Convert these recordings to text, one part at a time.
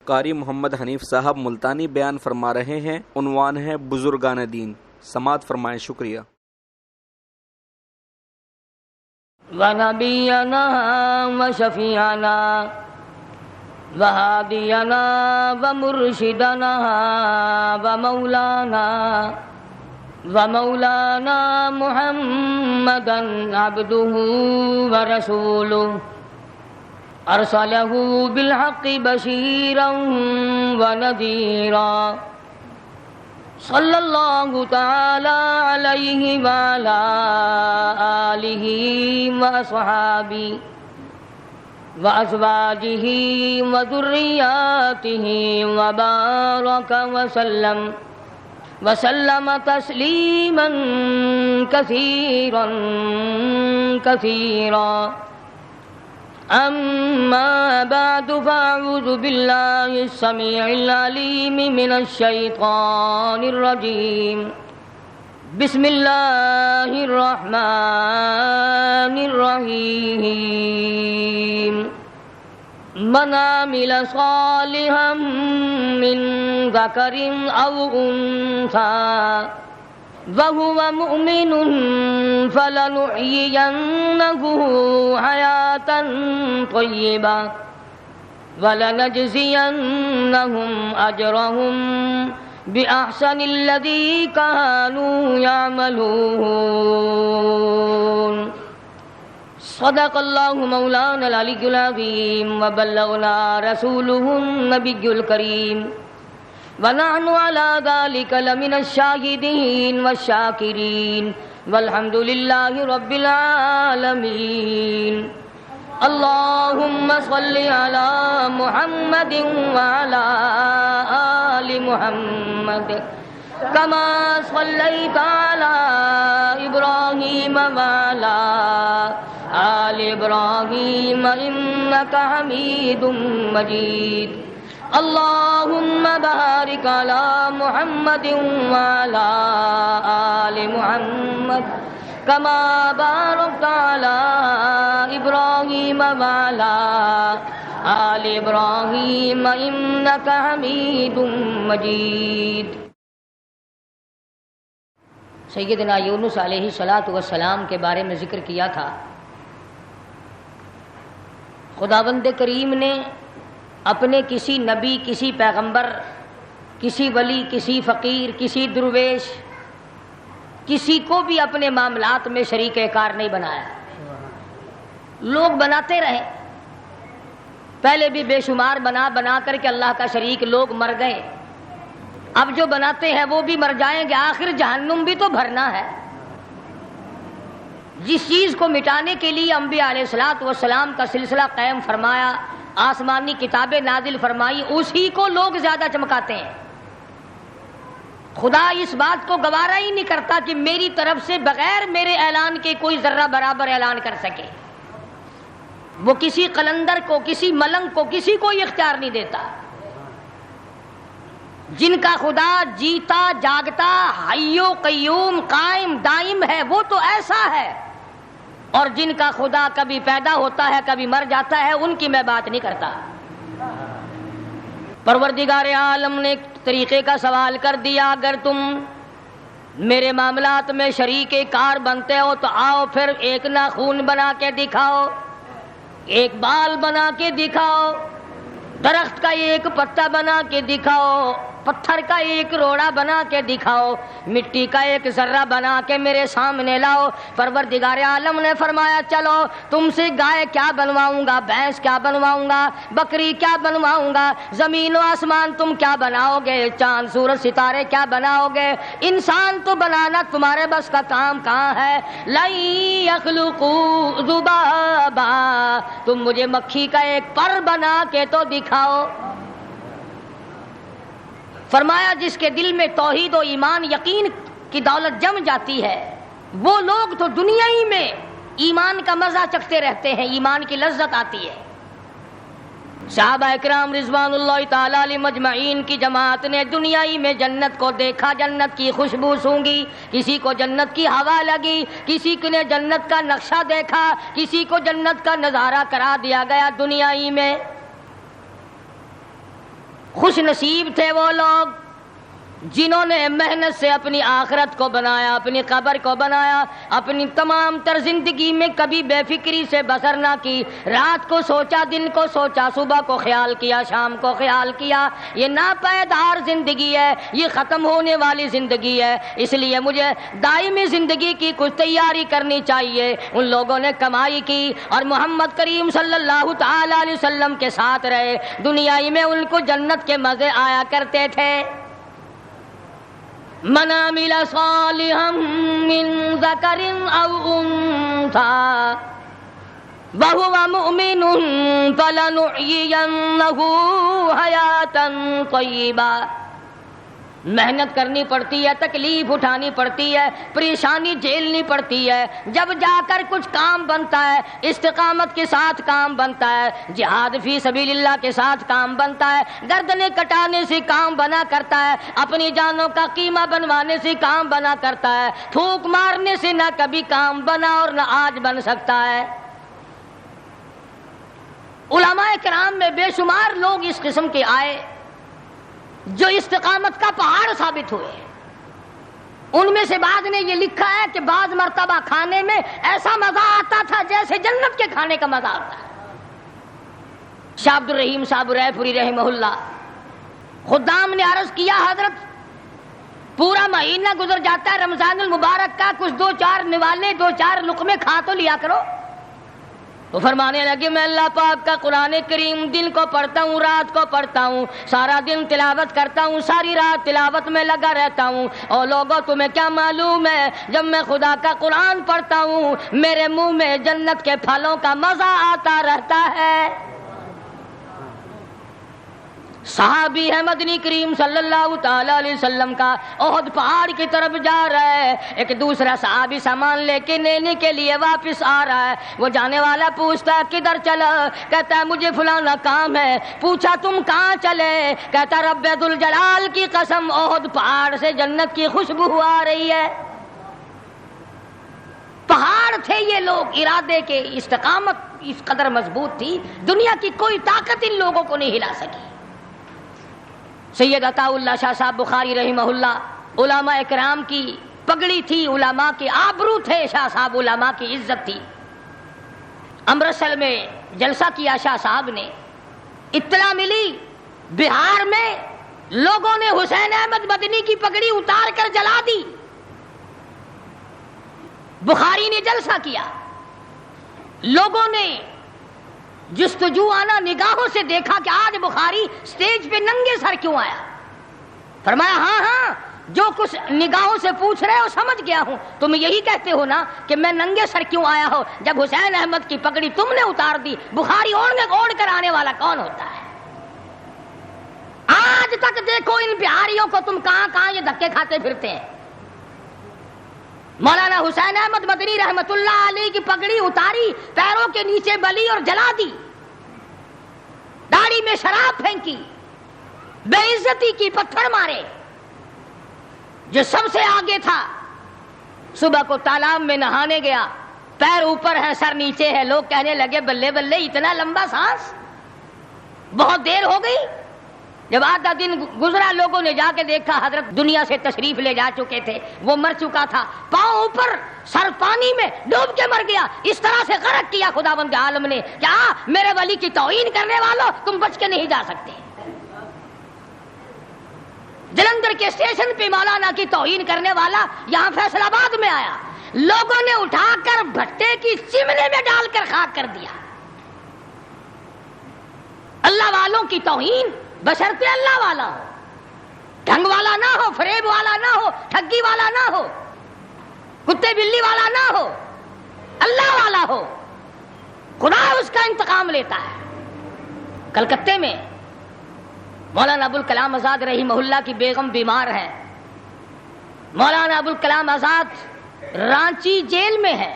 قاری محمد حنیف صاحب ملتانی بیان فرما رہے ہیں۔ عنوان ہے بزرگان دین۔ سماعت فرمائیں۔ شکریہ۔ وَنَبِيَّنَا وَشَفِيعَنَا وَهَادِيَنَا وَمُرْشِدَنَا وَمَوْلَانَا مُحَمَّدًا عَبْدُهُ وَرَسُولُهُ أَرْسَلَهُ بِالْحَقِّ بَشِيرًا وَنَذِيرًا صلی اللہ تعالی علیہ وعلی آلہ وأصحابہ وأزواجہ وذریاتہ وبارک وسلم تسلیما کثیرا کثیرا اما بعد فاعوذ باللہ السمیع العلیم من الشیطان الرجیم بسم اللہ الرحمن الرحیم من عمل صالحا من ذکر او انثى وهو مؤمن فلنحيينه حياة طيبة ولنجزينهم أجرهم بأحسن الذي كانوا يعملون صدق الله مولانا العلي العظيم وبلغنا رسوله النبي الكريم ونحن على ذلك لمن الشاهدين والشاكرين والحمد لله رب العالمين اللهم صل على محمد وعلى آل محمد كما صليت على إبراهيم وعلى آل إبراهيم إنك حميد مجيد اللهم بارك على محمد وعلى آل محمد كما باركت على إبراهيم وعلى آل إبراهيم إنك حميد مجيد۔ سیدنا یونس علیہ السلام کے بارے میں ذکر کیا تھا۔ خداوند کریم نے اپنے کسی نبی، کسی پیغمبر، کسی ولی، کسی فقیر، کسی درویش، کسی کو بھی اپنے معاملات میں شریک کار نہیں بنایا۔ لوگ بناتے رہے، پہلے بھی بے شمار بنا کر کے اللہ کا شریک لوگ مر گئے، اب جو بناتے ہیں وہ بھی مر جائیں گے، آخر جہنم بھی تو بھرنا ہے۔ جس چیز کو مٹانے کے لیے انبیاء علیہ السلام کا سلسلہ قائم فرمایا، آسمانی کتابیں نازل فرمائی، اسی کو لوگ زیادہ چمکاتے ہیں۔ خدا اس بات کو گوارا ہی نہیں کرتا کہ میری طرف سے بغیر میرے اعلان کے کوئی ذرہ برابر اعلان کر سکے۔ وہ کسی قلندر کو، کسی ملنگ کو، کسی کو اختیار نہیں دیتا۔ جن کا خدا جیتا جاگتا، حی و قیوم، قائم دائم ہے، وہ تو ایسا ہے، اور جن کا خدا کبھی پیدا ہوتا ہے کبھی مر جاتا ہے، ان کی میں بات نہیں کرتا۔ پروردگار عالم نے ایک طریقے کا سوال کر دیا، اگر تم میرے معاملات میں شریک کار بنتے ہو تو آؤ پھر ایک ناخون بنا کے دکھاؤ، ایک بال بنا کے دکھاؤ، درخت کا ایک پتا بنا کے دکھاؤ، پتھر کا ایک روڑا بنا کے دکھاؤ، مٹی کا ایک ذرہ بنا کے میرے سامنے لاؤ۔ پروردگار عالم نے فرمایا چلو تم سے گائے کیا بنواؤں گا، بھینس کیا بنواؤں گا، بکری کیا بنواؤں گا، زمین و آسمان تم کیا بناؤ گے، چاند سورج ستارے کیا بناؤ گے، انسان تو بنانا تمہارے بس کا کام کہاں ہے۔ لن یخلقوا ذبابا، تم مجھے مکھی کا ایک پر بنا کے تو دکھاؤ۔ فرمایا جس کے دل میں توحید و ایمان یقین کی دولت جم جاتی ہے، وہ لوگ تو دنیا ہی میں ایمان کا مزہ چکھتے رہتے ہیں، ایمان کی لذت آتی ہے۔ صحابہ اکرام رضوان اللہ تعالی علیہ مجمعین کی جماعت نے دنیا ہی میں جنت کو دیکھا، جنت کی خوشبو سونگھی، کسی کو جنت کی ہوا لگی، کسی نے جنت کا نقشہ دیکھا، کسی کو جنت کا نظارہ کرا دیا گیا دنیا ہی میں۔ خوش نصیب تھے وہ لوگ جنہوں نے محنت سے اپنی آخرت کو بنایا، اپنی قبر کو بنایا، اپنی تمام تر زندگی میں کبھی بے فکری سے بسر نہ کی، رات کو سوچا، دن کو سوچا، صبح کو خیال کیا، شام کو خیال کیا۔ یہ ناپائیدار زندگی ہے، یہ ختم ہونے والی زندگی ہے، اس لیے مجھے دائمی زندگی کی کچھ تیاری کرنی چاہیے۔ ان لوگوں نے کمائی کی اور محمد کریم صلی اللہ تعالی علیہ وسلم کے ساتھ رہے، دنیا میں ان کو جنت کے مزے آیا کرتے تھے۔ من عمل صالحا من ذکر او انثى وهو مؤمن فلنحيينه حیاتا طیبا۔ محنت کرنی پڑتی ہے، تکلیف اٹھانی پڑتی ہے، پریشانی جھیلنی پڑتی ہے، جب جا کر کچھ کام بنتا ہے، استقامت کے ساتھ کام بنتا ہے، جہاد فی سبیل اللہ کے ساتھ کام بنتا ہے، گردنیں کٹانے سے کام بنا کرتا ہے، اپنی جانوں کا قیمہ بنوانے سے کام بنا کرتا ہے، پھونک مارنے سے نہ کبھی کام بنا اور نہ آج بن سکتا ہے۔ علماء کرام میں بے شمار لوگ اس قسم کے آئے جو استقامت کا پہاڑ ثابت ہوئے۔ ان میں سے بعض نے یہ لکھا ہے کہ بعض مرتبہ کھانے میں ایسا مزہ آتا تھا جیسے جنت کے کھانے کا مزہ آتا ہے۔ شاہ عبد الرحیم صاحب رائے پوری رحمہ اللہ، خدام نے عرض کیا حضرت پورا مہینہ گزر جاتا ہے رمضان المبارک کا، کچھ دو چار نوالے، دو چار لقمے کھا تو لیا کرو۔ تو فرمانے لگے میں اللہ پاک کا قرآن کریم دن کو پڑھتا ہوں، رات کو پڑھتا ہوں، سارا دن تلاوت کرتا ہوں، ساری رات تلاوت میں لگا رہتا ہوں، اور لوگوں تمہیں کیا معلوم ہے جب میں خدا کا قرآن پڑھتا ہوں میرے منہ میں جنت کے پھلوں کا مزہ آتا رہتا ہے۔ صحابی ہے مدنی کریم صلی اللہ تعالی علیہ وسلم کا، احد پہاڑ کی طرف جا رہا ہے، ایک دوسرا صحابی سامان لے کے لینے کے لیے واپس آ رہا ہے، وہ جانے والا پوچھتا کدھر چلا؟ کہتا ہے مجھے فلانا کام ہے۔ پوچھا تم کہاں چلے؟ کہتا رب ذوالجلال کی قسم احد پہاڑ سے جنت کی خوشبو آ رہی ہے۔ پہاڑ تھے یہ لوگ، ارادے کے، استقامت اس قدر مضبوط تھی، دنیا کی کوئی طاقت ان لوگوں کو نہیں ہلا سکی۔ سید عطا اللہ شاہ صاحب بخاری رحمہ اللہ علماء اکرام کی پگڑی تھی، علماء کے آبرو تھے، شاہ صاحب علماء کی عزت تھی۔ امرتسر میں جلسہ کیا شاہ صاحب نے، اطلاع ملی بہار میں لوگوں نے حسین احمد مدنی کی پگڑی اتار کر جلا دی۔ بخاری نے جلسہ کیا، لوگوں نے جستجو آنا نگاہوں سے دیکھا کہ آج بخاری سٹیج پہ ننگے سر کیوں آیا؟ فرمایا ہاں جو کچھ نگاہوں سے پوچھ رہے ہو سمجھ گیا ہوں، تم یہی کہتے ہو نا کہ میں ننگے سر کیوں آیا ہو جب حسین احمد کی پگڑی تم نے اتار دی۔ بخاری اوڑھ کر آنے والا کون ہوتا ہے؟ آج تک دیکھو ان بہاریوں کو تم کہاں کہاں یہ دھکے کھاتے پھرتے ہیں۔ مولانا حسین احمد مدنی رحمت اللہ علیہ کی پگڑی اتاری، پیروں کے نیچے بلی اور جلا دی، داڑھی میں شراب پھینکی، بے عزتی کی، پتھر مارے۔ جو سب سے آگے تھا صبح کو تالاب میں نہانے گیا، پیر اوپر ہے سر نیچے ہے، لوگ کہنے لگے بلے بلے اتنا لمبا سانس، بہت دیر ہو گئی۔ جب آدھا دن گزرا لوگوں نے جا کے دیکھا حضرت دنیا سے تشریف لے جا چکے تھے، وہ مر چکا تھا، پاؤں اوپر سر پانی میں ڈوب کے مر گیا۔ اس طرح سے غرق کیا خداوند عالم نے، کیا میرے ولی کی توہین کرنے والوں تم بچ کے نہیں جا سکتے۔ جلندھر کے اسٹیشن پہ مولانا کی توہین کرنے والا یہاں فیصل آباد میں آیا، لوگوں نے اٹھا کر بھٹے کی چمنے میں ڈال کر خاک کر دیا۔ اللہ والوں کی توہین بشرطے اللہ والا ہو، ڈھنگ والا نہ ہو، فریب والا نہ ہو، ٹھگی والا نہ ہو، کتے بلی والا نہ ہو، اللہ والا ہو، خدا اس کا انتقام لیتا ہے۔ کلکتے میں مولانا ابوالکلام آزاد رحمہ اللہ کی بیگم بیمار ہے، مولانا ابوالکلام آزاد رانچی جیل میں ہے،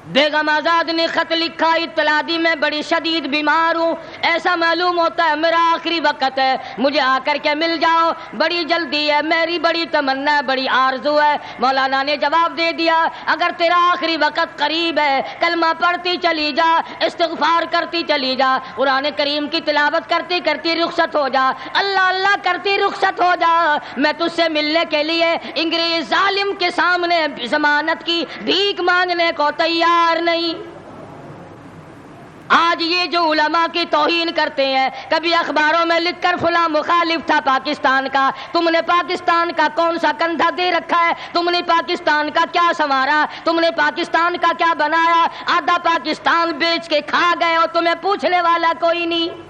بیگم آزاد نے خط لکھا، اطلاع دی میں بڑی شدید بیمار ہوں، ایسا معلوم ہوتا ہے میرا آخری وقت ہے، مجھے آ کر کے مل جاؤ، بڑی جلدی ہے، میری بڑی تمنا ہے، بڑی آرزو ہے۔ مولانا نے جواب دے دیا اگر تیرا آخری وقت قریب ہے کلمہ پڑھتی چلی جا، استغفار کرتی چلی جا، قرآن کریم کی تلاوت کرتی کرتی رخصت ہو جا، اللہ اللہ کرتی رخصت ہو جا، میں تجھ سے ملنے کے لیے انگریز ظالم کے سامنے ضمانت کی بھیک مانگنے کو تیار نہیں۔ آج یہ جو علماء کی توہین کرتے ہیں، کبھی اخباروں میں لکھ کر فلاں مخالف تھا پاکستان کا، تم نے پاکستان کا کون سا کندھا دے رکھا ہے، تم نے پاکستان کا کیا سنوارا، تم نے پاکستان کا کیا بنایا، آدھا پاکستان بیچ کے کھا گئے اور تمہیں پوچھنے والا کوئی نہیں۔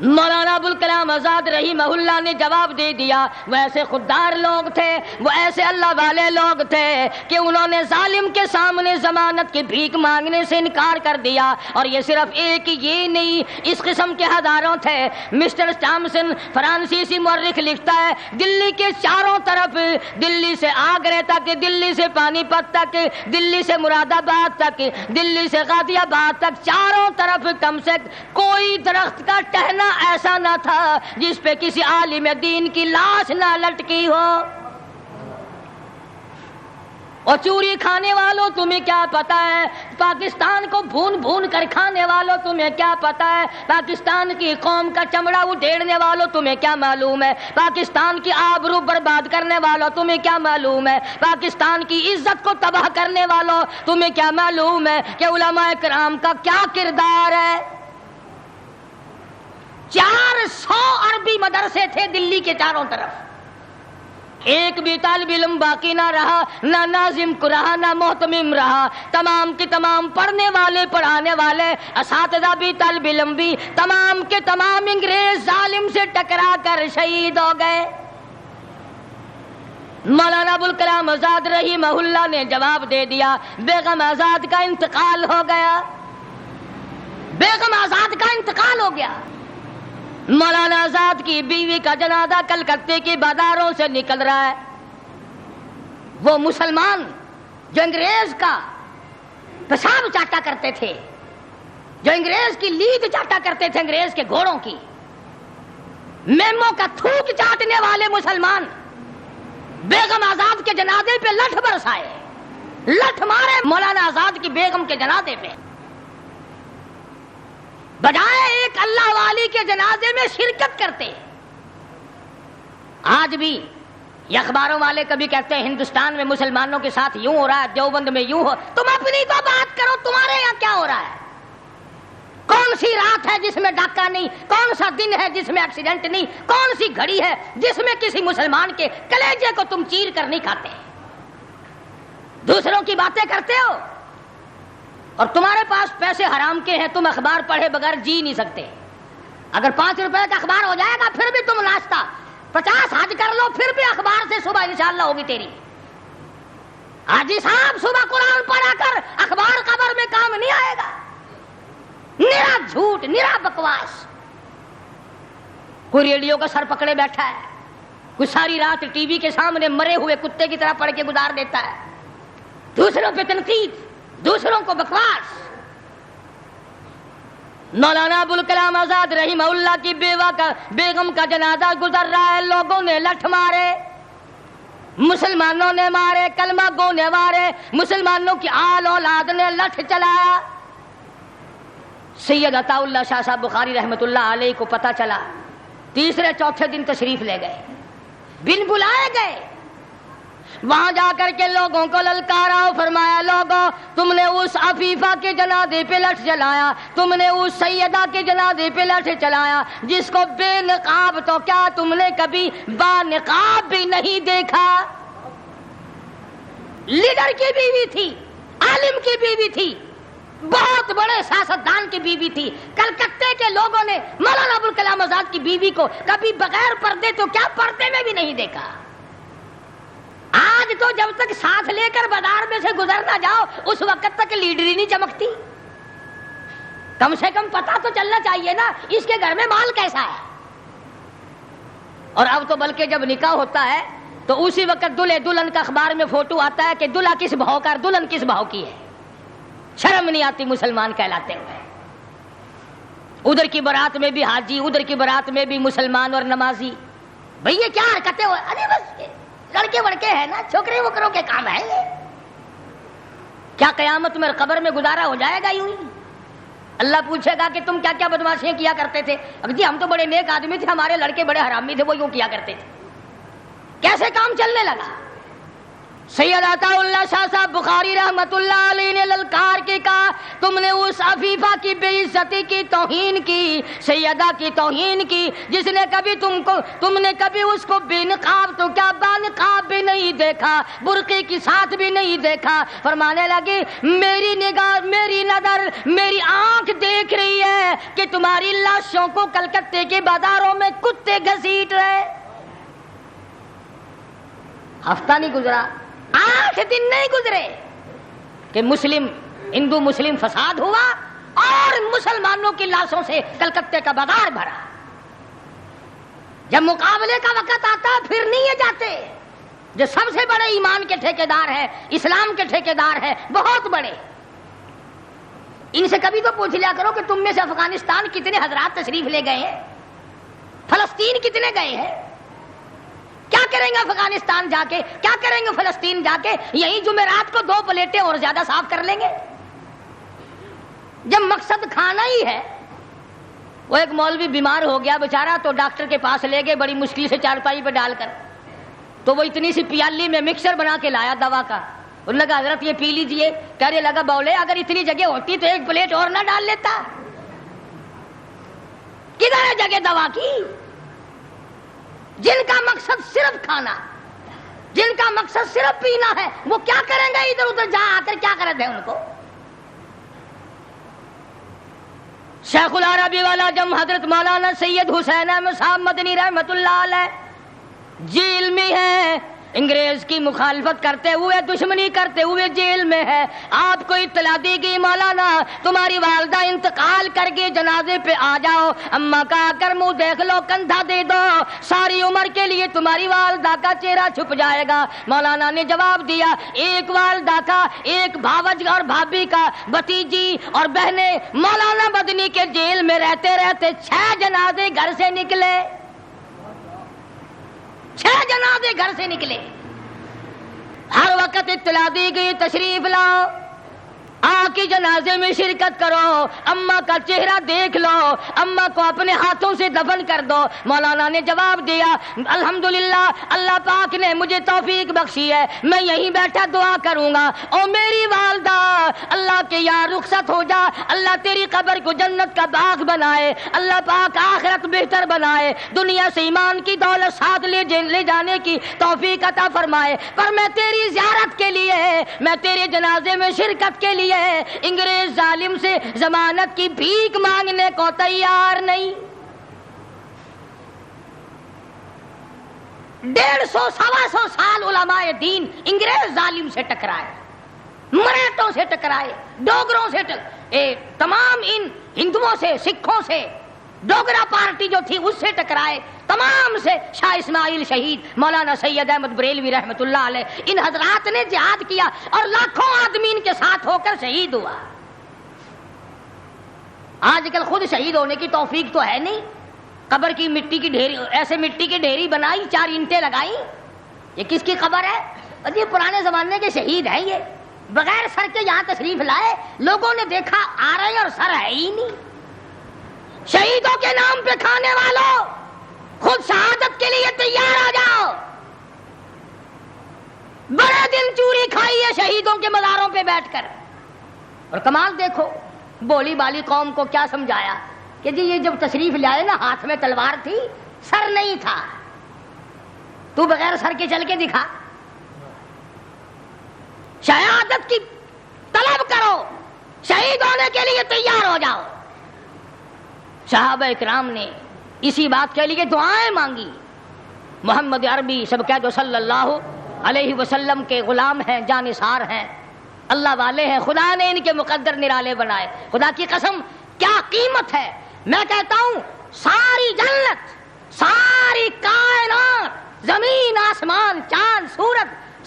مولانا ابوالکلام آزاد رحمہ اللہ نے جواب دے دیا وہ ایسے خوددار لوگ تھے، وہ ایسے اللہ والے لوگ تھے کہ انہوں نے ظالم کے سامنے ضمانت کی بھیک مانگنے سے انکار کر دیا، اور یہ صرف ایک یہ نہیں، اس قسم کے ہزاروں تھے۔ مسٹر ٹامسن فرانسیسی مورخ لکھتا ہے دلی کے چاروں طرف، دلی سے آگرہ تک، دلی سے پانی پت تک، دلی سے مراد آباد تک، دلی سے غازی آباد تک، چاروں طرف کم سے کوئی درخت کا ٹہنا ایسا نہ تھا جس پہ کسی عالم دین کی لاش نہ لٹکی ہو۔ اور چوری کھانے والوں تمہیں کیا پتا ہے، پاکستان کو بھون بھون کر کھانے والوں تمہیں کیا پتا ہے، پاکستان کی قوم کا چمڑا اڈھیڑنے والوں تمہیں کیا معلوم ہے، پاکستان کی آبرو برباد کرنے والوں تمہیں کیا معلوم ہے، پاکستان کی عزت کو تباہ کرنے والوں تمہیں کیا معلوم ہے کہ علماء کرام کا کیا کردار ہے۔ 400 عربی مدرسے تھے دلی کے چاروں طرف، ایک بھی طالب علم باقی نہ رہا، نہ ناظم کو رہا، نہ محتمم رہا، تمام کے تمام پڑھنے والے پڑھانے والے اساتذہ بھی طالب علم بھی تمام کے تمام انگریز ظالم سے ٹکرا کر شہید ہو گئے۔ مولانا ابوالکلام آزاد رحمہ اللہ نے جواب دے دیا بیگم آزاد کا انتقال ہو گیا، بیگم آزاد کا انتقال ہو گیا۔ مولانا آزاد کی بیوی کا جنازہ کلکتے کے بازاروں سے نکل رہا ہے۔ وہ مسلمان جو انگریز کا پیشاب چاٹا کرتے تھے، جو انگریز کی لید چاٹا کرتے تھے، انگریز کے گھوڑوں کی میموں کا تھوک چاٹنے والے مسلمان بیگم آزاد کے جنازے پہ لٹھ برسائے، لٹھ مارے مولانا آزاد کی بیگم کے جنازے پہ، بجائے ایک اللہ والی کے جنازے میں شرکت کرتے۔ آج بھی یہ اخباروں والے کبھی کہتے ہیں ہندوستان میں مسلمانوں کے ساتھ یوں ہو رہا ہے، دیوبند میں یوں ہو، تم اپنی تو بات کرو، تمہارے یہاں کیا ہو رہا ہے؟ کون سی رات ہے جس میں ڈاکہ نہیں، کون سا دن ہے جس میں ایکسیڈنٹ نہیں، کون سی گھڑی ہے جس میں کسی مسلمان کے کلیجے کو تم چیر کر نہیں کھاتے؟ دوسروں کی باتیں کرتے ہو، اور تمہارے پاس پیسے حرام کے ہیں، تم اخبار پڑھے بغیر جی نہیں سکتے۔ اگر 5 روپے کا اخبار ہو جائے گا پھر بھی تم ناشتہ 50 حج کر لو، پھر بھی اخبار سے صبح انشاءاللہ ہوگی تیری۔ حاجی صاحب صبح قرآن پڑھا کر اخبار قبر میں کام نہیں آئے گا، نرا جھوٹ، نرا بکواس۔ کوئی ریڈیو کا سر پکڑے بیٹھا ہے، کوئی ساری رات ٹی وی کے سامنے مرے ہوئے کتے کی طرح پڑھ کے گزار دیتا ہے، دوسروں پہ تنقید، دوسروں کو بکواس۔ مولانا ابوالکلام آزاد رحمہ اللہ کی بیگم کا جنازہ گزر رہا ہے، لوگوں نے لٹھ مارے، مسلمانوں نے مارے، کلمہ گو نے مارے، مسلمانوں کی آل اولاد نے لٹھ چلایا۔ سید عطا اللہ شاہ صاحب بخاری رحمۃ اللہ علیہ کو پتہ چلا، تیسرے چوتھے دن تشریف لے گئے، بن بلائے گئے، وہاں جا کر کے لوگوں کو للکارا، فرمایا لوگوں تم نے اس عفیفہ کے جنازے پہ لٹھ چلایا، تم نے اس سیدہ کے جنازے پہ لٹھ چلایا جس کو بے نقاب تو کیا تم نے کبھی با نقاب بھی نہیں دیکھا۔ لیڈر کی بیوی تھی، عالم کی بیوی تھی، بہت بڑے سیاستدان کی بیوی تھی۔ کلکتے کے لوگوں نے مولانا ابوالکلام آزاد کی بیوی کو کبھی بغیر پردے تو کیا پردے میں بھی نہیں دیکھا۔ آج تو جب تک ساتھ لے کر بازار میں سے گزر نہ جاؤ اس وقت تک لیڈری نہیں چمکتی، کم سے کم پتہ تو چلنا چاہیے نا اس کے گھر میں مال کیسا ہے۔ اور اب تو بلکہ جب نکاح ہوتا ہے تو اسی وقت دلہے دلہن کا اخبار میں فوٹو آتا ہے کہ دلہا کس بھاؤ کا اور دلہن کس بھاؤ کی ہے. شرم نہیں آتی مسلمان کہلاتے ہوئے. ادھر کی بارات میں بھی حاجی, ادھر کی بارات میں بھی مسلمان اور نمازی. بھئی یہ کیا حرکتیں ہو؟ ارے بس لڑکے وڑکے ہیں نا, چھوکرے وکروں کے کام ہے یہ. کیا قیامت میں قبر میں گزارا ہو جائے گا یوں ہی؟ اللہ پوچھے گا کہ تم کیا کیا بدماشیاں کیا کرتے تھے؟ جی ہم تو بڑے نیک آدمی تھے, ہمارے لڑکے بڑے حرامی تھے, وہ یوں کیا کرتے تھے. کیسے کام چلنے لگا؟ سید عطا اللہ شاہ صاحب بخاری رحمت اللہ علیہ نے للکار کے کہا تم نے اس عفیفہ کی بے عزتی کی, توہین کی, سیدہ کی توہین کی, جس نے کبھی تم نے کبھی اس کو بے نقاب تو کیا با نقاب بھی نہیں دیکھا, برقعے کے ساتھ بھی نہیں دیکھا. فرمانے لگے میری نگاہ, میری نظر, میری آنکھ دیکھ رہی ہے کہ تمہاری لاشوں کو کلکتے کے بازاروں میں کتے گھسیٹ رہے. ہفتہ نہیں گزرا, 8 دن نہیں گزرے کہ ہندو مسلم فساد ہوا اور مسلمانوں کی لاشوں سے کلکتے کا بازار بھرا. جب مقابلے کا وقت آتا پھر نہیں یہ جاتے. جو سب سے بڑے ایمان کے ٹھیکیدار ہیں, اسلام کے ٹھیکیدار ہیں, بہت بڑے, ان سے کبھی تو پوچھ لیا کرو کہ تم میں سے افغانستان کتنے حضرات تشریف لے گئے ہیں, فلسطین کتنے گئے ہیں, کیا کریں گے افغانستان جا کے, کیا کریں گے فلسطین جا کے؟ یہی جمعرات کو 2 پلیٹیں اور زیادہ صاف کر لیں گے. جب مقصد کھانا ہی ہے. وہ ایک مولوی بیمار ہو گیا بیچارہ, تو ڈاکٹر کے پاس لے گئے بڑی مشکل سے چارپائی پہ ڈال کر. تو وہ اتنی سی پیالی میں مکسر بنا کے لایا دوا کا. انہوں نے کہا حضرت یہ پی لیجئے. کہنے لگا بولے اگر اتنی جگہ ہوتی تو 1 پلیٹ اور نہ ڈال لیتا. کدھر ہے جگہ دوا کی؟ جن کا مقصد صرف کھانا, جن کا مقصد صرف پینا ہے, وہ کیا کریں گے ادھر ادھر جا آ کر؟ کیا کرتے ہیں ان کو؟ شیخ العربی والا جم حضرت مولانا سید حسین احمد صاحب مدنی رحمت اللہ علیہ جیل میں ہے, انگریز کی مخالفت کرتے ہوئے, دشمنی کرتے ہوئے جیل میں ہے. آپ کو اطلاع دی گئی مولانا تمہاری والدہ انتقال کر گئی, جنازے پہ آ جاؤ. اماں کا کر منہ دیکھ لو, کندھا دے دو, ساری عمر کے لیے تمہاری والدہ کا چہرہ چھپ جائے گا. مولانا نے جواب دیا ایک والدہ کا, ایک بھاوج اور بھابھی کا, بھتیجی اور بہنیں مولانا مدنی کے جیل میں رہتے رہتے 6 جنازے گھر سے نکلے. 6 جنازے گھر سے نکلے. ہر وقت اطلاع دی گئی تشریف لاؤ, آ کے جنازے میں شرکت کرو, اماں کا چہرہ دیکھ لو, اماں کو اپنے ہاتھوں سے دفن کر دو. مولانا نے جواب دیا الحمدللہ اللہ پاک نے مجھے توفیق بخشی ہے, میں یہیں بیٹھا دعا کروں گا. او میری والدہ, اللہ کے یار رخصت ہو جا, اللہ تیری قبر کو جنت کا باغ بنائے, اللہ پاک آخرت بہتر بنائے, دنیا سے ایمان کی دولت ساتھ لے جانے کی توفیق عطا فرمائے. پر میں تیری زیارت کے لیے, میں تیرے جنازے میں شرکت کے لیے انگریز ظالم سے ضمانت کی بھیک مانگنے کو تیار نہیں. 150-125 سال علماء دین انگریز ظالم سے ٹکرائے, مراٹھوں سے ٹکرائے, ڈوگروں سے تمام ان ہندوؤں سے, سکھوں سے, ڈوگرا پارٹی جو تھی اس سے ٹکرائے, تمام سے. شاہ اسماعیل شہید, مولانا سید احمد بریلوی رحمت اللہ علیہ, ان حضرات نے جہاد کیا اور لاکھوں آدمی ان کے ساتھ ہو کر شہید ہوا. آج کل خود شہید ہونے کی توفیق تو ہے نہیں. قبر کی مٹی کی ڈھیری, ایسے مٹی کی ڈھیری بنائی, 4 اینٹیں لگائی, یہ کس کی قبر ہے؟ یہ پرانے زمانے کے شہید ہیں, یہ بغیر سر کے یہاں تشریف لائے, لوگوں نے دیکھا آ رہے اور سر ہے ہی نہیں. شہیدوں کے نام پہ کھانے والوں, خود شہادت کے لیے تیار ہو جاؤ. بڑے دن چوری کھائی ہے شہیدوں کے مزاروں پہ بیٹھ کر. اور کمال دیکھو, بولی بالی قوم کو کیا سمجھایا کہ جی یہ جب تشریف لائے نا, ہاتھ میں تلوار تھی, سر نہیں تھا, تو بغیر سر کے چل کے دکھا. شہادت کی طلب کرو, شہید ہونے کے لیے تیار ہو جاؤ. صحابہ اکرام نے اسی بات کے لیے دعائیں مانگی. محمد عربی سب کہہ دو صلی اللہ علیہ وسلم کے غلام ہیں, جانثار ہیں, اللہ والے ہیں, خدا نے ان کے مقدر نرالے بنائے. خدا کی قسم کیا قیمت ہے. میں کہتا ہوں ساری جنت, ساری کائنات, زمین آسمان,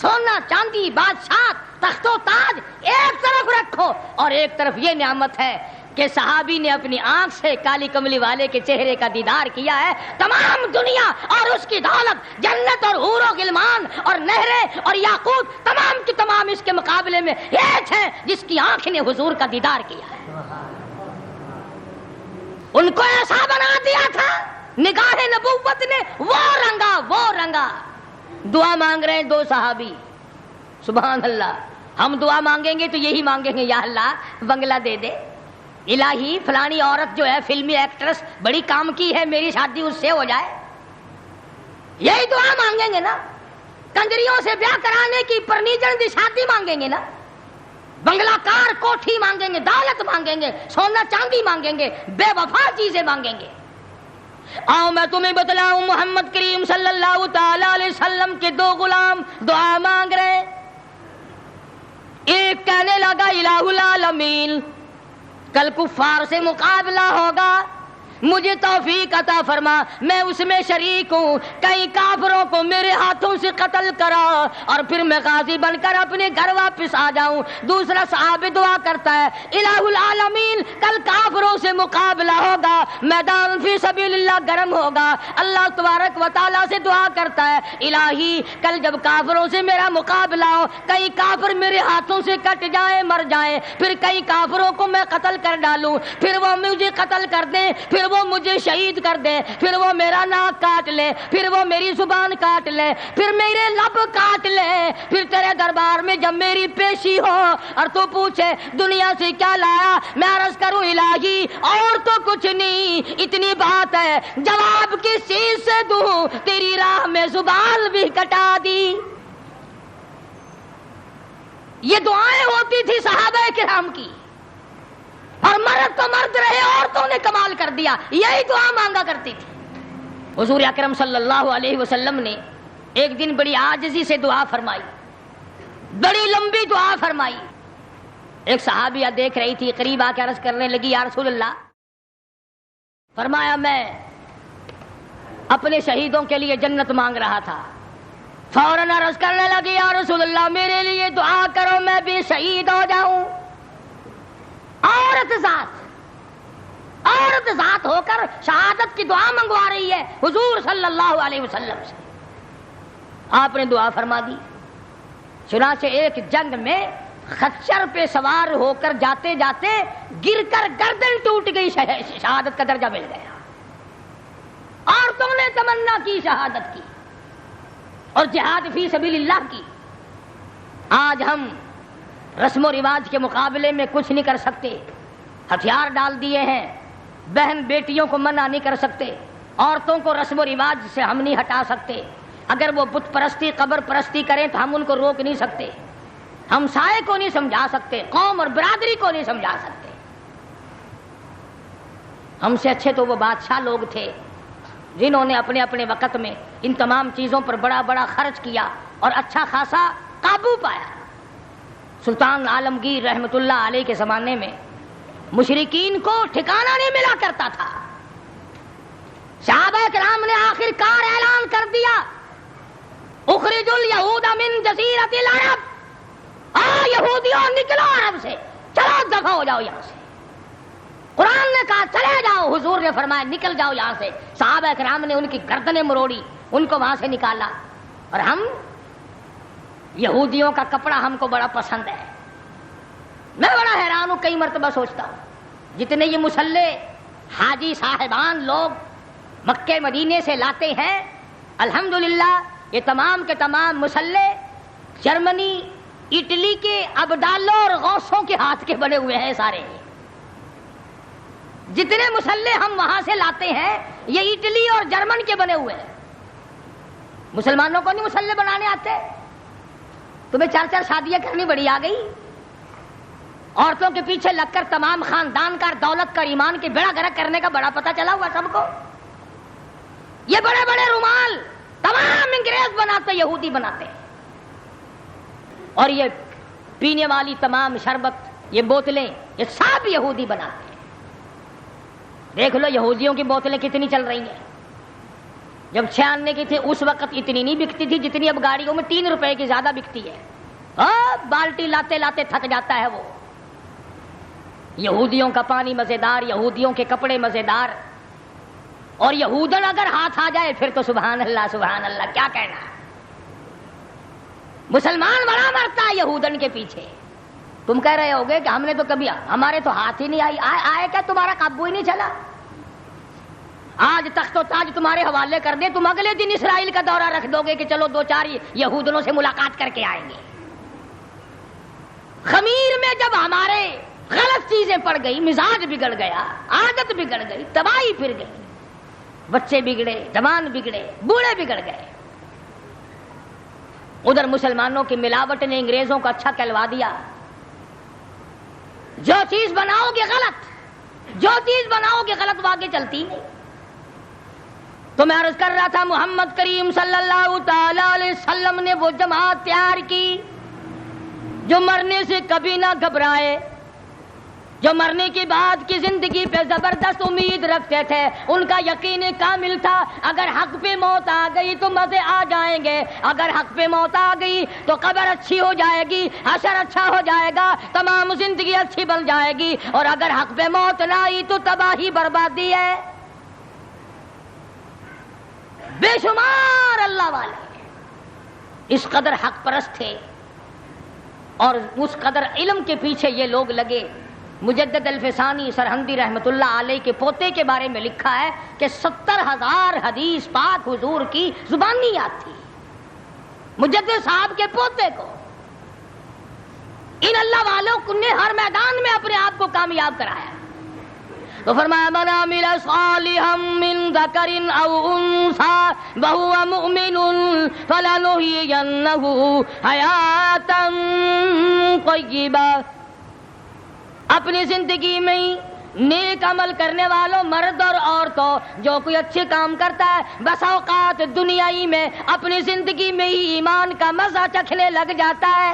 سونا چاندی بادشاہ تخت و تاج ایک طرف رکھو، اور ایک طرف یہ نعمت ہے کہ صحابی نے اپنی آنکھ سے کالی کملی والے کے چہرے کا دیدار کیا ہے۔ تمام دنیا اور اس کی دولت، جنت اور حور و غلمان اور نہریں اور یاقوت، تمام کی تمام اس کے مقابلے میں ایک ہے جس کی آنکھ نے حضور کا دیدار کیا ہے۔ ان کو ایسا بنا دیا تھا، نگاہ نبوت نے وہ رنگا۔ دعا مانگ رہے ہیں دو صحابی، سبحان اللہ۔ ہم دعا مانگیں گے تو یہی مانگیں گے، یا اللہ بنگلہ دے دے، الہی فلانی عورت جو ہے فلمی ایکٹریس بڑی کام کی ہے، میری شادی اس سے ہو جائے، یہی دعا مانگیں گے نا۔ کنجریوں سے بیاہ کرانے کی پرنیجن دی شادی مانگیں گے نا، بنگلہ کار کوٹھی مانگیں گے، دولت مانگیں گے، سونا چاندی مانگیں گے، بے وفا چیزیں مانگیں گے۔ آؤ میں تمہیں بتلاؤں، محمد کریم صلی اللہ تعالی علیہ وسلم کے دو غلام دعا مانگ رہے۔ ایک کہنے لگا الہ العالمین، کل کفار سے مقابلہ ہوگا، مجھے توفیق عطا فرما، میں اس میں شریک ہوں، کئی کافروں کو میرے ہاتھوں سے قتل کرا اور پھر میں غازی بن کر اپنے گھر واپس آ جاؤں۔ دوسرا صحابی دعا کرتا ہے الہ العالمین، کل کافروں سے مقابلہ ہوگا، میدان فی سبیل اللہ گرم ہوگا۔ اللہ تبارک و تعالیٰ سے دعا کرتا ہے الہی کل جب کافروں سے میرا مقابلہ ہو، کئی کافر میرے ہاتھوں سے کٹ جائیں مر جائیں، پھر کئی کافروں کو میں قتل کر ڈالوں، پھر وہ مجھے قتل کر دیں، پھر وہ مجھے شہید کر دے، پھر وہ میرا ناک کاٹ لے، پھر وہ میری زبان کاٹ لے، پھر میرے لب کاٹ لے، پھر تیرے دربار میں جب میری پیشی ہو اور تو پوچھے دنیا سے کیا لایا، میں عرض کروں الہی اور تو کچھ نہیں، اتنی بات ہے جواب کس چیز سے دوں، تیری راہ میں زبان بھی کٹا دی۔ یہ دعائیں ہوتی تھی صحابہ کرام کی، اور مرد تو مرد رہے، عورتوں نے کمال کر دیا، یہی دعا مانگا کرتی تھی۔ حضور اکرم صلی اللہ علیہ وسلم نے ایک دن بڑی عاجزی سے دعا فرمائی، بڑی لمبی دعا فرمائی۔ ایک صحابیہ دیکھ رہی تھی، قریب آ کے عرض کرنے لگی یا رسول اللہ، فرمایا میں اپنے شہیدوں کے لیے جنت مانگ رہا تھا، فوراً عرض کرنے لگی یا رسول اللہ میرے لیے دعا کرو میں بھی شہید ہو جاؤں۔ عورت ذات ہو کر شہادت کی دعا منگوا رہی ہے حضور صلی اللہ علیہ وسلم سے۔ آپ نے دعا فرما دی۔ چنانچہ ایک جنگ میں خچر پہ سوار ہو کر جاتے جاتے گر کر گردن ٹوٹ گئی، شہادت کا درجہ مل گیا۔ عورتوں نے تمنا کی شہادت کی اور جہاد فی سبیل اللہ کی۔ آج ہم رسم و رواج کے مقابلے میں کچھ نہیں کر سکتے، ہتھیار ڈال دیے ہیں، بہن بیٹیوں کو منع نہیں کر سکتے، عورتوں کو رسم و رواج سے ہم نہیں ہٹا سکتے، اگر وہ بت پرستی قبر پرستی کریں تو ہم ان کو روک نہیں سکتے، ہم سائے کو نہیں سمجھا سکتے، قوم اور برادری کو نہیں سمجھا سکتے۔ ہم سے اچھے تو وہ بادشاہ لوگ تھے جنہوں نے اپنے اپنے وقت میں ان تمام چیزوں پر بڑا بڑا خرچ کیا اور اچھا خاصا قابو پایا۔ سلطان عالمگیر رحمت اللہ علیہ کے زمانے میں مشرکین کو ٹھکانہ نہیں ملا کرتا تھا۔ صحابہ کرام نے آخر کار اعلان کر دیا اخرج الیہود من جزیرۃ العرب، یہودیوں نکلو عرب سے، چلو دفع ہو جاؤ یہاں سے۔ قرآن نے کہا چلے جاؤ، حضور نے فرمایا نکل جاؤ یہاں سے۔ صحابہ کرام نے ان کی گردنیں مروڑی، ان کو وہاں سے نکالا۔ اور ہم یہودیوں کا کپڑا ہم کو بڑا پسند ہے۔ میں بڑا حیران ہوں، کئی مرتبہ سوچتا ہوں جتنے یہ مسلح حاجی صاحبان لوگ مکے مدینے سے لاتے ہیں، الحمدللہ یہ تمام کے تمام مسلح جرمنی اٹلی کے ابدالوں اور غوثوں کے ہاتھ کے بنے ہوئے ہیں سارے۔ جتنے مسلح ہم وہاں سے لاتے ہیں یہ اٹلی اور جرمن کے بنے ہوئے ہیں۔ مسلمانوں کو نہیں مسلح بنانے آتے؟ تمہیں چار چار شادیاں کرنی بڑی آ گئی، عورتوں کے پیچھے لگ کر تمام خاندان کا دولت کا ایمان کے بیڑا گرک کرنے کا بڑا پتہ چلا ہوا سب کو۔ یہ بڑے بڑے رومال تمام انگریز بناتے، یہودی بناتے، اور یہ پینے والی تمام شربت، یہ بوتلیں، یہ سب یہودی بناتے ہیں۔ دیکھ لو یہودیوں کی بوتلیں کتنی چل رہی ہیں، جب 96 کی تھی اس وقت اتنی نہیں بکتی تھی جتنی اب گاڑیوں میں 3 روپے کی زیادہ بکتی ہے. بالٹی لاتے لاتے تھک جاتا ہے وہ. یہودیوں کا پانی مزیدار, یہودیوں کے کپڑے مزیدار, اور یہودن اگر ہاتھ آ جائے پھر تو سبحان اللہ سبحان اللہ, کیا کہنا. مسلمان بڑا مرتا ہے یہودن کے پیچھے. تم کہہ رہے ہوگے کہ ہم نے تو کبھی, ہمارے تو ہاتھ ہی نہیں آئے کیا, تمہارا قابو ہی نہیں چلا. آج تخت و تاج تمہارے حوالے کر دے, تم اگلے دن اسرائیل کا دورہ رکھ دو گے کہ چلو 2-4 یہودنوں سے ملاقات کر کے آئیں گے. خمیر میں جب ہمارے غلط چیزیں پڑ گئی, مزاج بگڑ گیا, عادت بگڑ گئی, تباہی پھر گئی, بچے بگڑے, جوان بگڑے, بوڑھے بگڑ گئے. ادھر مسلمانوں کی ملاوٹ نے انگریزوں کو اچھا کہلوا دیا. جو چیز بناؤ گے غلط وہ آگے چلتی نہیں. تو میں عرض کر رہا تھا محمد کریم صلی اللہ تعالی علیہ وسلم نے وہ جماعت تیار کی جو مرنے سے کبھی نہ گھبرائے, جو مرنے کے بعد کی زندگی پہ زبردست امید رکھتے تھے. ان کا یقین کامل تھا اگر حق پہ موت آ گئی تو مزے آ جائیں گے, اگر حق پہ موت آ گئی تو قبر اچھی ہو جائے گی, حشر اچھا ہو جائے گا, تمام زندگی اچھی بن جائے گی. اور اگر حق پہ موت نہ آئی تو تباہی بربادی ہے. بے شمار اللہ والے اس قدر حق پرست تھے اور اس قدر علم کے پیچھے یہ لوگ لگے. مجدد الفسانی سرہندی رحمت اللہ علیہ کے پوتے کے بارے میں لکھا ہے کہ 70,000 حدیث پاک حضور کی زبانی یاد تھی مجدد صاحب کے پوتے کو. ان اللہ والوں نے ہر میدان میں اپنے آپ کو کامیاب کرایا. تو فرمایا من عمل صالحا من ذکر او انثى وهو مؤمن فلنحيينه حیاتا طیبہ. اپنی زندگی میں نیک عمل کرنے والوں مرد اور عورتوں جو کوئی اچھے کام کرتا ہے بس اوقات دنیائی میں اپنی زندگی میں ہی ایمان کا مزہ چکھنے لگ جاتا ہے.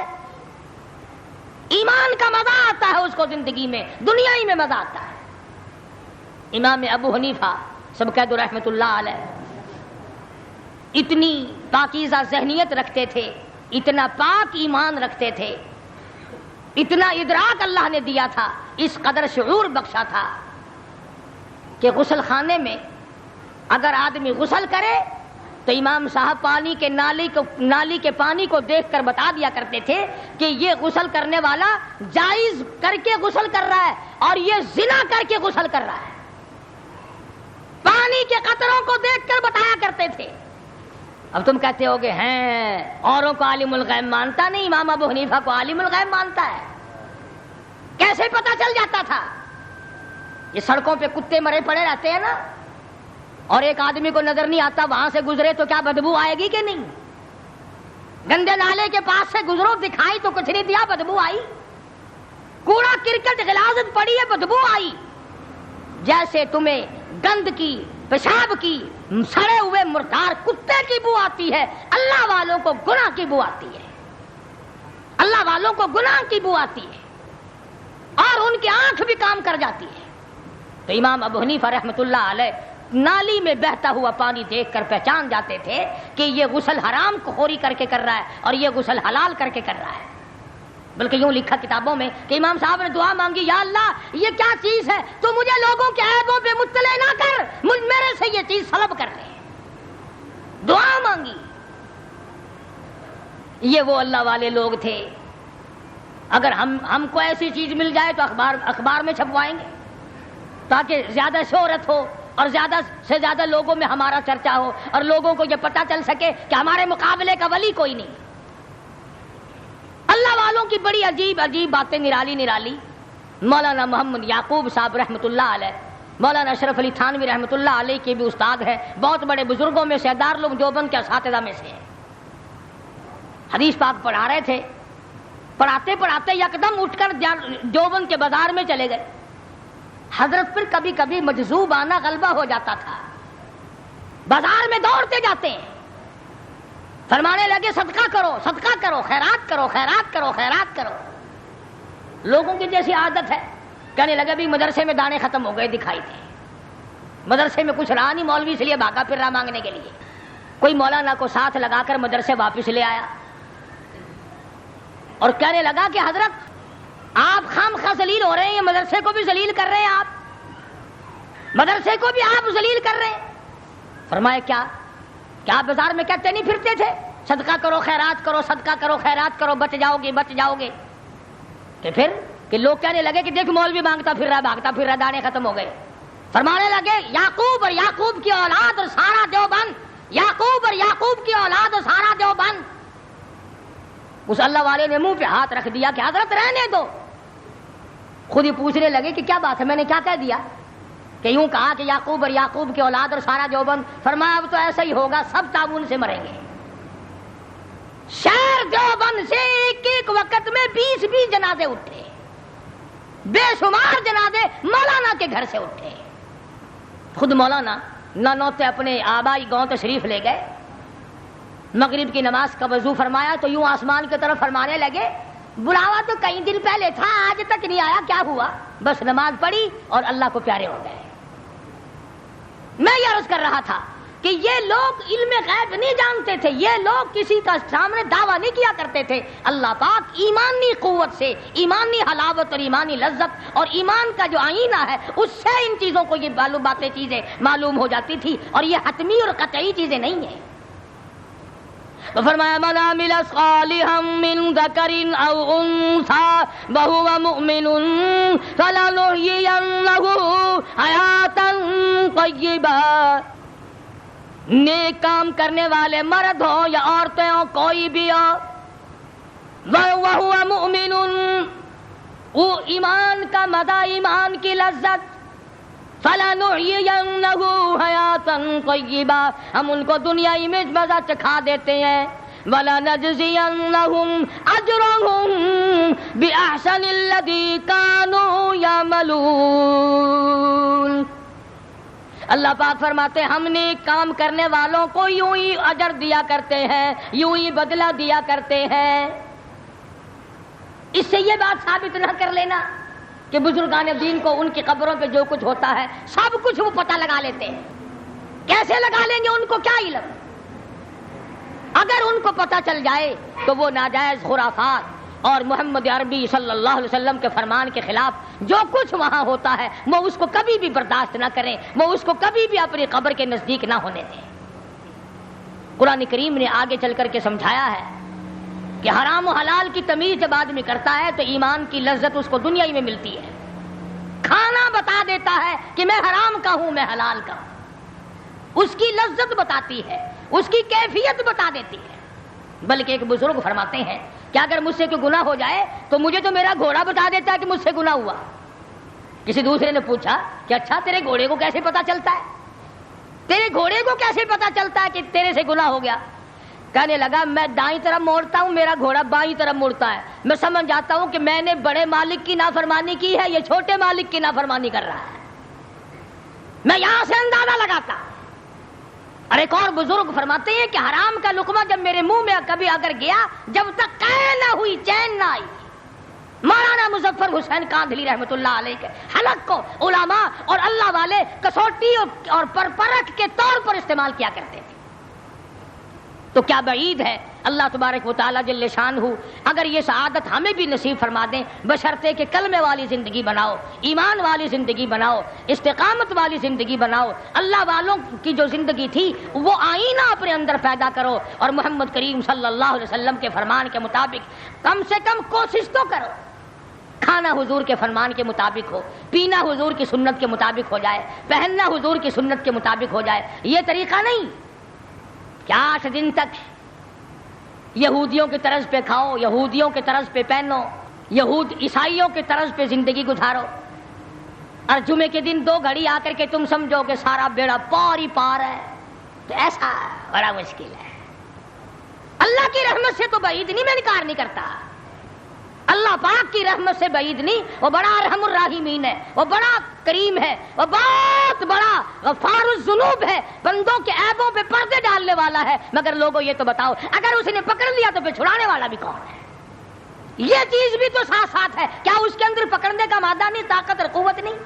ایمان کا مزہ آتا ہے اس کو زندگی میں, دنیائی میں مزہ آتا ہے. امام ابو حنیفہ سب کہہ دو رحمت اللہ علیہ اتنی پاکیزہ ذہنیت رکھتے تھے, اتنا پاک ایمان رکھتے تھے, اتنا ادراک اللہ نے دیا تھا, اس قدر شعور بخشا تھا کہ غسل خانے میں اگر آدمی غسل کرے تو امام صاحب پانی کے نالی کے پانی کو دیکھ کر بتا دیا کرتے تھے کہ یہ غسل کرنے والا جائز کر کے غسل کر رہا ہے اور یہ زنا کر کے غسل کر رہا ہے. پانی کے قطروں کو دیکھ کر بتایا کرتے تھے. اب تم کہتے ہوگے ہیں اوروں کو عالم الغیب مانتا نہیں, امام ابو حنیفہ کو عالم الغیب مانتا ہے. کیسے پتا چل جاتا تھا؟ یہ سڑکوں پہ کتے مرے پڑے رہتے ہیں نا, اور ایک آدمی کو نظر نہیں آتا وہاں سے گزرے تو کیا بدبو آئے گی کہ نہیں؟ گندے نالے کے پاس سے گزرو, دکھائی تو کچھ نہیں دیا, بدبو آئی. کوڑا کرکٹ غلاظت پڑی ہے, بدبو آئی. جیسے تمہیں گند کی, پیشاب کی, سڑے ہوئے مردار کتے کی بو آتی ہے, اللہ والوں کو گناہ کی بو آتی ہے. اللہ والوں کو گناہ کی بو آتی ہے اور ان کی آنکھ بھی کام کر جاتی ہے. تو امام ابو حنیفہ رحمت اللہ علیہ نالی میں بہتا ہوا پانی دیکھ کر پہچان جاتے تھے کہ یہ غسل حرام کو خوری کر کے کر رہا ہے اور یہ غسل حلال کر کے کر رہا ہے. بلکہ یوں لکھا کتابوں میں کہ امام صاحب نے دعا مانگی, یا اللہ یہ کیا چیز ہے, تو مجھے لوگوں کے عیبوں پہ مطلع نہ کر, میرے سے یہ چیز سلب کر لے. دعا مانگی. یہ وہ اللہ والے لوگ تھے. اگر ہم کو ایسی چیز مل جائے تو اخبار میں چھپوائیں گے تاکہ زیادہ شہرت ہو اور زیادہ سے زیادہ لوگوں میں ہمارا چرچا ہو اور لوگوں کو یہ پتہ چل سکے کہ ہمارے مقابلے کا ولی کوئی نہیں. اللہ والوں کی بڑی عجیب عجیب باتیں نرالی نرالی. مولانا محمد یعقوب صاحب رحمت اللہ علیہ, مولانا اشرف علی تھانوی رحمت اللہ علیہ کے بھی استاد ہیں, بہت بڑے بزرگوں میں سے, دارالعلوم دیوبند کے اساتذہ میں سے ہیں. حدیث پاک پڑھا رہے تھے, پڑھاتے پڑھاتے یکدم اٹھ کر دیوبند کے بازار میں چلے گئے. حضرت پھر کبھی کبھی مجذوب آنا غلبہ ہو جاتا تھا, بازار میں دوڑتے جاتے ہیں, فرمانے لگے صدقہ کرو, صدقہ کرو, خیرات کرو, خیرات کرو, خیرات کرو. لوگوں کی جیسی عادت ہے, کہنے لگے بھی مدرسے میں دانے ختم ہو گئے, دکھائی تھے. مدرسے میں کچھ رہا نہیں، مولوی اس لیے بھاگا پھر رہا مانگنے کے لیے. کوئی مولانا کو ساتھ لگا کر مدرسے واپس لے آیا اور کہنے لگا کہ حضرت آپ خام خواہ ذلیل ہو رہے ہیں، مدرسے کو بھی ذلیل کر رہے ہیں، آپ مدرسے کو بھی آپ ذلیل کر رہے ہیں. فرمایا کیا بازار میں کہتے نہیں پھرتے تھے صدقہ کرو خیرات کرو، صدقہ کرو خیرات کرو، بچ جاؤ گے بچ جاؤ گے. کہ پھر کہ لوگ کہنے لگے کہ دیکھ مولوی مانگتا پھر رہا بھاگتا پھر رہا، دانے ختم ہو گئے. فرمانے لگے یعقوب اور یعقوب کی اولاد اور سارا دیوبند، یعقوب اور یعقوب کی اولاد اور سارا دیوبند. اس اللہ والے نے منہ پہ ہاتھ رکھ دیا کہ حضرت رہنے دو. خود ہی پوچھنے لگے کہ کیا بات ہے، میں نے کیا کہہ دیا؟ کہ یوں کہا کہ یعقوب اور یعقوب کی اولاد اور سارا دیوبند. فرمایا اب تو ایسا ہی ہوگا، سب تعاون سے مریں گے. شہر دیوبند سے ایک ایک وقت میں 20 جنازے اٹھے، بے شمار جنازے مولانا کے گھر سے اٹھے. خود مولانا نانوتے اپنے آبائی گاؤں تشریف لے گئے. مغرب کی نماز کا وضو فرمایا تو یوں آسمان کی طرف فرمانے لگے بلاوا تو کئی دن پہلے تھا، آج تک نہیں آیا، کیا ہوا؟ بس نماز پڑھی اور اللہ کو پیارے ہو گئے. میں یہ عرض کر رہا تھا کہ یہ لوگ علم غیب نہیں جانتے تھے، یہ لوگ کسی کا سامنے دعویٰ نہیں کیا کرتے تھے. اللہ پاک ایمانی قوت سے، ایمانی حلاوت اور ایمانی لذت اور ایمان کا جو آئینہ ہے اس سے ان چیزوں کو یہ باتیں چیزیں معلوم ہو جاتی تھی، اور یہ حتمی اور قطعی چیزیں نہیں ہیں. تو فرمایا من عمل صالحا من ذکر او انثى وهو مؤمن فلنحيينه حیاتا طیبا. نیک کام کرنے والے مرد ہو یا عورتیں ہو، کوئی بھی ہو، وَهُوَ مُؤْمِنٌ، وہ ایمان کا مزہ، ایمان کی لذت، فَلَنُحْيِيَنَّهُ حَيَاةً طَيِّبَةً، ہم ان کو دنیائی میں مزہ چکھا دیتے ہیں. وَلَنَجْزِيَنَّهُمْ أَجْرَهُمْ بِأَحْسَنِ الَّذِي كَانُوا يَعْمَلُونَ. اللہ پاک فرماتے ہیں ہم نے کام کرنے والوں کو یوں ہی اجر دیا کرتے ہیں، یوں ہی بدلہ دیا کرتے ہیں. اس سے یہ بات ثابت نہ کر لینا کہ بزرگان دین کو ان کی قبروں پہ جو کچھ ہوتا ہے سب کچھ وہ پتہ لگا لیتے ہیں. کیسے لگا لیں گے؟ ان کو کیا علم؟ اگر ان کو پتہ چل جائے تو وہ ناجائز خرافات اور محمد عربی صلی اللہ علیہ وسلم کے فرمان کے خلاف جو کچھ وہاں ہوتا ہے وہ اس کو کبھی بھی برداشت نہ کریں، وہ اس کو کبھی بھی اپنی قبر کے نزدیک نہ ہونے دیں. قرآن کریم نے آگے چل کر کے سمجھایا ہے کہ حرام و حلال کی تمیز جب آدمی کرتا ہے تو ایمان کی لذت اس کو دنیا ہی میں ملتی ہے. کھانا بتا دیتا ہے کہ میں حرام کا ہوں میں حلال کا ہوں، اس کی لذت بتاتی ہے، اس کی کیفیت بتا دیتی ہے. بلکہ ایک بزرگ فرماتے ہیں کہ اگر مجھ سے کوئی گناہ ہو جائے تو مجھے تو میرا گھوڑا بتا دیتا ہے کہ مجھ سے گناہ ہوا. کسی دوسرے نے پوچھا کہ اچھا تیرے گھوڑے کو کیسے پتا چلتا ہے، تیرے گھوڑے کو کیسے پتا چلتا ہے کہ تیرے سے گناہ ہو گیا؟ کہنے لگا میں دائیں طرف موڑتا ہوں، میرا گھوڑا بائیں طرف مڑتا ہے، میں سمجھ جاتا ہوں کہ میں نے بڑے مالک کی نافرمانی کی ہے، یہ چھوٹے مالک کی نافرمانی کر رہا ہے. میں یہاں سے اندازہ لگاتا. اور ایک اور بزرگ فرماتے ہیں کہ حرام کا لقمہ جب میرے منہ میں کبھی اگر گیا، جب تک قے نہ ہوئی چین نہ آئی. مولانا مظفر حسین کاندھلی رحمۃ اللہ علیہ کے حلق کو علماء اور اللہ والے کسوٹی اور پرپرکھ کے طور پر استعمال کیا کرتے تھے. تو کیا بعید ہے اللہ تبارک و تعالیٰ جل شانہ اگر یہ سعادت ہمیں بھی نصیب فرما دیں، بشرطے کہ کلمے والی زندگی بناؤ، ایمان والی زندگی بناؤ، استقامت والی زندگی بناؤ، اللہ والوں کی جو زندگی تھی وہ آئینہ اپنے اندر پیدا کرو، اور محمد کریم صلی اللہ علیہ وسلم کے فرمان کے مطابق کم سے کم کوشش تو کرو. کھانا حضور کے فرمان کے مطابق ہو، پینا حضور کی سنت کے مطابق ہو جائے، پہننا حضور کی سنت کے مطابق ہو جائے. یہ طریقہ نہیں کہ 8 دن تک یہودیوں کے طرز پہ کھاؤ، یہودیوں کے طرز پہ پہنو، عیسائیوں کے طرز پہ زندگی گزارو، اور جمعے کے دن 2 گھڑی آ کر کے تم سمجھو کہ سارا بیڑا پار ہی پار ہے. تو ایسا بڑا مشکل ہے. اللہ کی رحمت سے تو بعید نہیں، میں انکار نہیں کرتا. اللہ پاک کی رحمت سے بعید نہیں، وہ بڑا ارحم الراحمین ہے، وہ بڑا کریم ہے، وہ بہت بڑا غفار الذنوب ہے، بندوں کے عیبوں پہ پردے ڈالنے والا ہے. مگر لوگوں یہ تو بتاؤ اگر اس نے پکڑ لیا تو پھر چھڑانے والا بھی کون ہے؟ یہ چیز بھی تو ساتھ ساتھ ہے. کیا اس کے اندر پکڑنے کا مادہ نہیں، طاقت اور قوت نہیں؟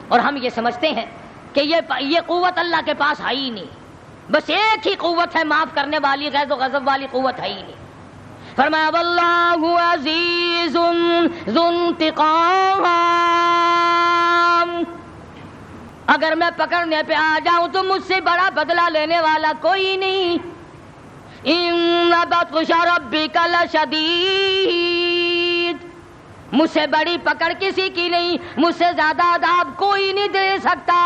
اور ہم یہ سمجھتے ہیں کہ یہ قوت اللہ کے پاس ہے ہی نہیں. بس ایک ہی قوت ہے معاف کرنے والی, غیظ و غضب والی قوت ہے ہی نہیں. فرمایا واللہ عزیز ذو انتقام, اگر میں پکڑنے پہ آ جاؤں تو مجھ سے بڑا بدلہ لینے والا کوئی نہیں. ان بطش ربک لشدید, مجھ سے بڑی پکڑ کسی کی نہیں, مجھ سے زیادہ عذاب کوئی نہیں دے سکتا.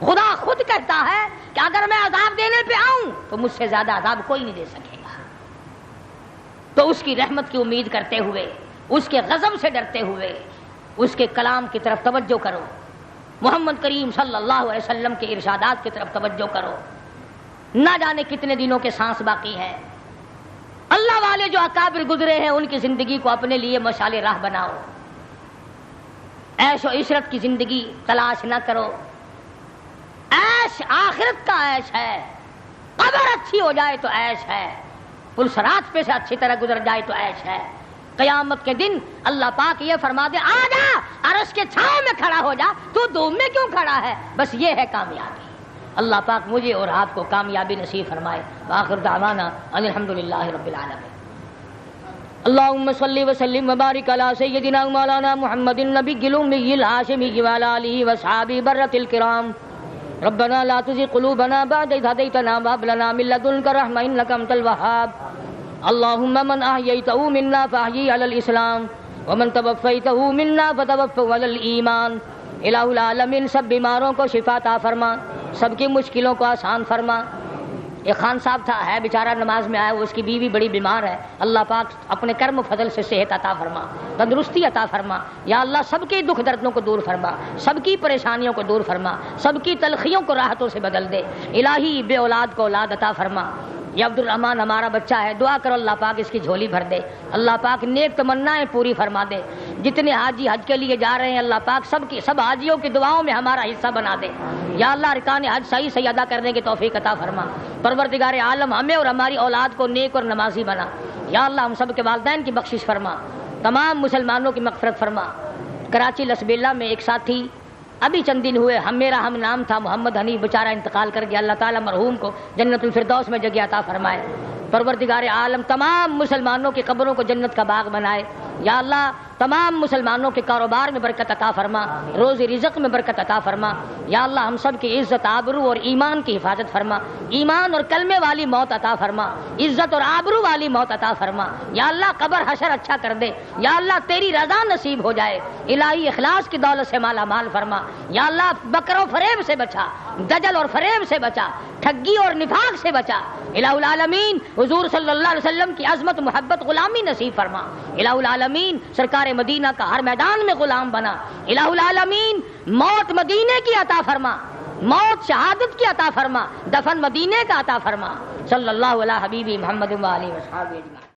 خدا خود کہتا ہے کہ اگر میں عذاب دینے پہ آؤں تو مجھ سے زیادہ عذاب کوئی نہیں دے سکے گا. تو اس کی رحمت کی امید کرتے ہوئے, اس کے غضب سے ڈرتے ہوئے اس کے کلام کی طرف توجہ کرو, محمد کریم صلی اللہ علیہ وسلم کے ارشادات کی طرف توجہ کرو. نہ جانے کتنے دنوں کے سانس باقی ہے. اللہ والے جو اکابر گزرے ہیں ان کی زندگی کو اپنے لیے مشعل راہ بناؤ. عیش و عشرت کی زندگی تلاش نہ کرو. عیش آخرت کا عیش ہے. قبر اچھی ہو جائے تو عیش ہے, پلسرات پہ سے اچھی طرح گزر جائے تو عیش ہے. قیامت کے دن اللہ پاک یہ فرما دے آ جا عرش کے چھاؤں میں کھڑا ہو جا, تو دھوپ میں کیوں کھڑا ہے. بس یہ ہے کامیابی. اللہ پاک مجھے اور آپ کو کامیابی نصیب فرمائے. وآخر دعوانا ان الحمدللہ رب العالمین. اللہم صلی وسلم وبارک علی سیدنا مولانا محمد النبی الأمی الہاشمی وعلی آلہ وصحابہ برۃ الکرام. ربنا لا تزغ قلوبنا بعد إذ هديتنا وهب لنا من لدنك رحمة إنك أنت الوهاب. اللهم من أحييته منا فأحييه على الإسلام ومن توفيته منا فتوفه على الإيمان. الہ العالمین سب بیماروں کو شفا عطا فرما, سب کی مشکلوں کو آسان فرما. ایک خان صاحب تھا ہے بیچارہ, نماز میں آیا, اس کی بیوی بڑی بیمار ہے. اللہ پاک اپنے کرم و فضل سے صحت عطا فرما, تندرستی عطا فرما. یا اللہ سب کے دکھ دردوں کو دور فرما, سب کی پریشانیوں کو دور فرما, سب کی تلخیوں کو راحتوں سے بدل دے. الہی بے اولاد کو اولاد عطا فرما. یہ عبد الرحمان ہمارا بچہ ہے, دعا کرو اللہ پاک اس کی جھولی بھر دے. اللہ پاک نیک تمنائیں پوری فرما دے. جتنے حاجی حج کے لیے جا رہے ہیں اللہ پاک سب حاجیوں کی دعاؤں میں ہمارا حصہ بنا دے. یا اللہ ارکان حج صحیح ادا کرنے کی توفیق عطا فرما. پروردگار عالم ہمیں اور ہماری اولاد کو نیک اور نمازی بنا. یا اللہ ہم سب کے والدین کی بخشش فرما, تمام مسلمانوں کی مغفرت فرما. کراچی لسبیلا میں ایک ساتھی ابھی چند دن ہوئے, ہم نام تھا محمد حنیف, بیچارہ انتقال کر گیا. اللہ تعالیٰ مرحوم کو جنت الفردوس میں جگہ عطا فرمائے. پروردگار عالم تمام مسلمانوں کی قبروں کو جنت کا باغ بنائے. یا اللہ تمام مسلمانوں کے کاروبار میں برکت عطا فرما, روزی رزق میں برکت عطا فرما. یا اللہ ہم سب کی عزت آبرو اور ایمان کی حفاظت فرما, ایمان اور کلمے والی موت عطا فرما, عزت اور آبرو والی موت عطا فرما. یا اللہ قبر حشر اچھا کر دے. یا اللہ تیری رضا نصیب ہو جائے. الہی اخلاص کی دولت سے مالا مال فرما. یا اللہ مکر و فریب سے بچا, دجل اور فریب سے بچا, ٹھگی اور نفاق سے بچا. الہ العالمین حضور صلی اللہ علیہ وسلم کی عظمت محبت غلامی نصیب فرما. الہ العالمین سرکار مدینہ کا ہر میدان میں غلام بنا. الہ العالمین موت مدینے کی عطا فرما, موت شہادت کی عطا فرما, دفن مدینے کا عطا فرما. صلی اللہ علیہ حبیبی محمد و آلہ وصحبہ اجمعین.